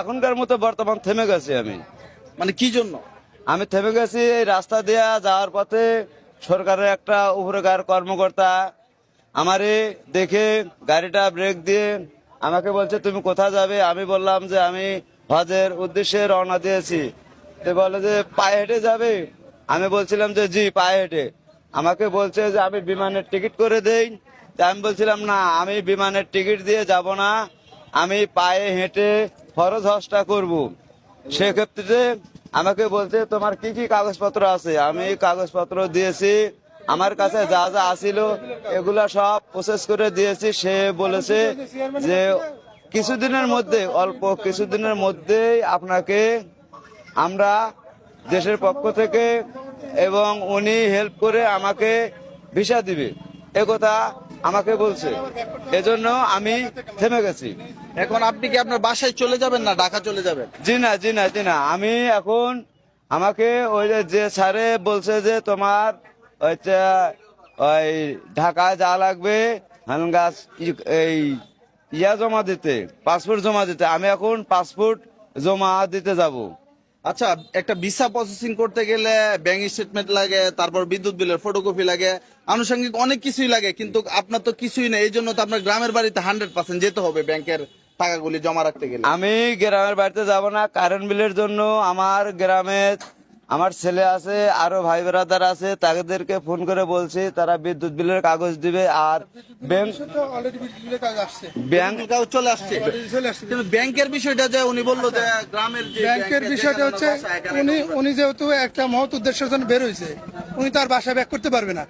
এখনকার মতো বর্তমান থেমে গেছি আমি। মানে কি জন্য? আমি থেমে গেছি এই রাস্তা দিয়ে যাওয়ার পথে সরকারের একটা উপরেকার কর্মকর্তা আমারে দেখে গাড়িটা ব্রেক দিয়ে আমাকে বলছে তুমি কোথায় যাবে। আমি বললাম যে আমি হজের উদ্দেশ্যে রওনা দিয়েছি। তো বলে যে পায়ে হেঁটে যাবে। আমি বলছিলাম যে জি পায়ে হেঁটে। আমাকে বলছে যে আমি বিমানের টিকিট করে দেই। তা আমি বলছিলাম না, আমি বিমানের টিকিট দিয়ে যাব না, আমি পায়ে হেঁটে ফরজ হজটা করব। সেক্ষেত্রে আমাকে বলছে তোমার কি কি কাগজপত্র আছে। আমি কাগজপত্র দিয়েছি, আমার কাছে যা যা আসিল এগুলা সব প্রসেস করে দিয়েছি। সে বলেছে যে কিছুদিনের মধ্যে, অল্প কিছুদিনের মধ্যেই আপনাকে আমরা দেশের পক্ষ থেকে এবং উনি হেল্প করে আমাকে ভিসা দিবে, একথা আমাকে বলছে। এজন্য আমি থেমে গেছি। এখন আপনি কি আপনার বাসায় চলে যাবেন না ঢাকা চলে যাবেন? জি না, জি না, জি না, আমি এখন আমাকে ওই যে স্যারে বলছে যে তোমার হচ্ছে ওই ঢাকায় যা লাগবে গাছ এই জমা দিতে, পাসপোর্ট জমা দিতে। আমি এখন পাসপোর্ট জমা দিতে যাব। আচ্ছা, একটা ভিসা প্রসেসিং করতে গেলে ব্যাংক স্টেটমেন্ট লাগে, তারপর বিদ্যুৎ বিলের ফটোকপি লাগে, আনুষঙ্গিক অনেক কিছুই লাগে, কিন্তু আপনার তো কিছুই নেই। এই জন্য তো আপনার গ্রামের বাড়িতে 100% যেতে হবে ব্যাংকের টাকাগুলি জমা রাখতে গেলে। আমি গ্রামের বাড়িতে যাব না, কারেন্ট বিলের জন্য আমার গ্রামে আমার ছেলে আছে, আরো ভাই ব্রাদার আছে, তাদেরকে ফোন করে বলছি, তারা বিদ্যুৎ বিলের কাগজ দিবে। আর ব্যাংক ব্যাংক চলে আসছে, কিন্তু ব্যাংকের বিষয়টা যে উনি বললো যে গ্রামের যে ব্যাংকের বিষয়টা হচ্ছে উনি যেহেতু একটা মহৎ উদ্দেশ্যের জন্য বের হয়েছে, উনি তার বাসায় ব্যাক করতে পারবে না।